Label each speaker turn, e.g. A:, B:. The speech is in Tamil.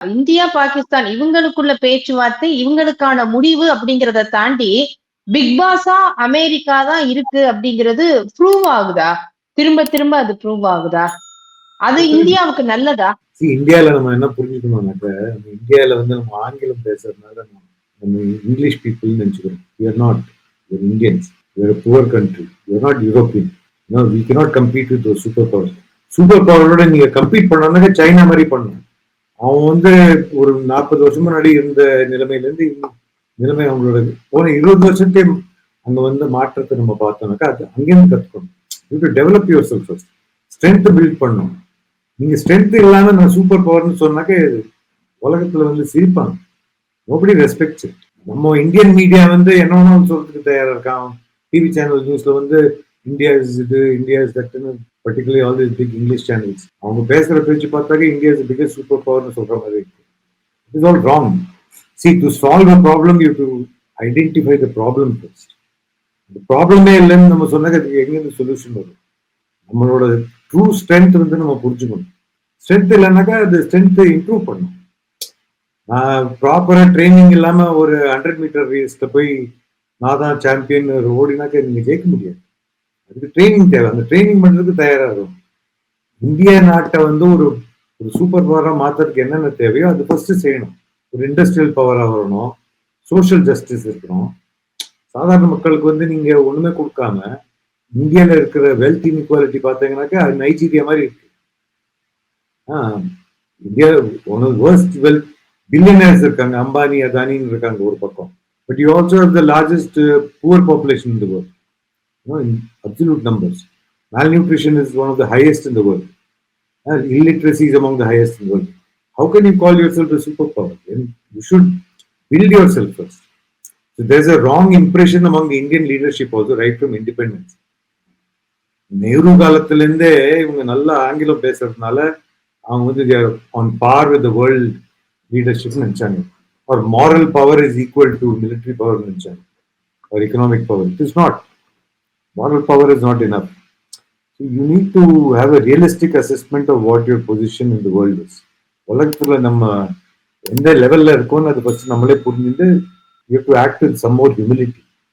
A: இந்தியா, பாகிஸ்தான் இவங்களுக்குள்ள பேச்சுவார்த்தை, இவங்களுக்கான முடிவு அப்படிங்கிறத தாண்டி பிக் பாஸா அமெரிக்கா தான் இருக்கு அப்படிங்கிறது ப்ரூவ் ஆகுதா? திரும்ப திரும்ப அது ப்ரூவ் ஆகுதா? அது இந்தியாவுக்கு நல்லதா?
B: இந்தியால நம்ம என்ன புரிஞ்சுக்கணும்னாக்க, இந்தியால வந்து நம்ம ஆங்கிலம் பேசுறதுனால நம்ம இங்கிலீஷ் பீப்புள் நினைச்சுக்கிறோம். We are not. We are Indians. We are a poor country. We are not European. No, we cannot compete with those super powers. Super பவரோட நீங்க கம்பீட் பண்ணாக்க சைனா மாதிரி பண்ணணும். அவன் வந்து ஒரு 40 வருஷம் முன்னாடி இருந்த நிலைமையில இருந்து நிலைமை அவங்களோட போன 20 வருஷத்தையே அங்க வந்து மாற்றத்தை நம்ம பார்த்தோம்னாக்கா அது அங்கேருந்து கத்துக்கணும். You to develop yourself first. Strength build பண்ணணும். நீங்க ஸ்ட்ரென்த் இல்லாம நான் சூப்பர் பவர்னு சொன்னாக்க உலகத்துல வந்து சிரிப்பாங்க. Nobody respects. நம்ம இந்தியன் மீடியா வந்து என்ன சொல்றதுக்கு தயாரா இருக்கான். டிவி சேனல் நியூஸ்ல வந்து இந்தியா இஸ் இது, இந்தியா இஸ் தட்னு, particularly all this big English channels அவங்க பேசுற பேச்சு பார்த்தாக்க இந்தியா இஸ் பிகஸ்ட் சூப்பர் பவர்னு சொல்ற மாதிரி இருக்கு. It is all wrong. See, to solve a problem, you have to identify the problem first. The ப்ராப்ளமே இல்லைன்னு நம்ம சொன்னாக்க அதுக்கு எங்கேருந்து சொல்யூஷன் வரும்? நம்மளோட ட்ரூ ஸ்ட்ரென்த் வந்து நம்ம புரிஞ்சுக்கணும். ஸ்ட்ரென்த் இல்லைன்னாக்கா அது ஸ்ட்ரென்த் இம்ப்ரூவ் பண்ணும். ப்ராப்பரா ட்ரைனிங் இல்லாம ஒரு 100 மீட்டர் ரேஸ்ல போய் நான் தான் சாம்பியன் ஓடினாக்க நீங்க ஜெயிக்க முடியாது. அதுக்கு ட்ரைனிங் தேவை. அந்த ட்ரைனிங் பண்றதுக்கு தயாராகும். இந்திய நாட்டை வந்து ஒரு சூப்பர் பவரா மாத்துறதுக்கு என்னென்ன தேவையோ அது ஃபர்ஸ்ட் செய்யணும். ஒரு இண்டஸ்ட்ரியல் பவரா வரணும், சோசியல் ஜஸ்டிஸ் இருக்கணும். சாதாரண மக்களுக்கு வந்து நீங்க ஒண்ணுமே கொடுக்காம இந்தியால இருக்கிற வெல்த் இன்இக்வாலிட்டி பார்த்தீங்கன்னாக்கா அது நைஜீரியா மாதிரி இருக்கு. India one of worst wealth billionaires இருக்காங்க, அம்பானி அதானின்னு இருக்காங்க ஒரு பக்கம். But you also have the largest poor population in the world. In absolute numbers. Malnutrition is one of the highest in the world. Illiteracy is among the highest in the world. How can you call yourself a superpower? You should build yourself first. So there's a wrong impression among the Indian leadership also right from independence. Nehru காலத்திலிருந்தே இவங்க நல்லா ஆங்கிலம் பேசுறதுனால அவங்க வந்து on par with the world leadership நினைச்சாங்க. Or moral power is equal to military power நினைச்சாங்க. Or economic power. It is not. Moral power is not enough. So you need to have a realistic assessment of what your position in the world is. உலகத்துல நம்ம எந்த லெவல்ல இருக்கோம்னு அது ஃபர்ஸ்ட் நம்மளே புரிஞ்சுட்டு you have to act with some more humility.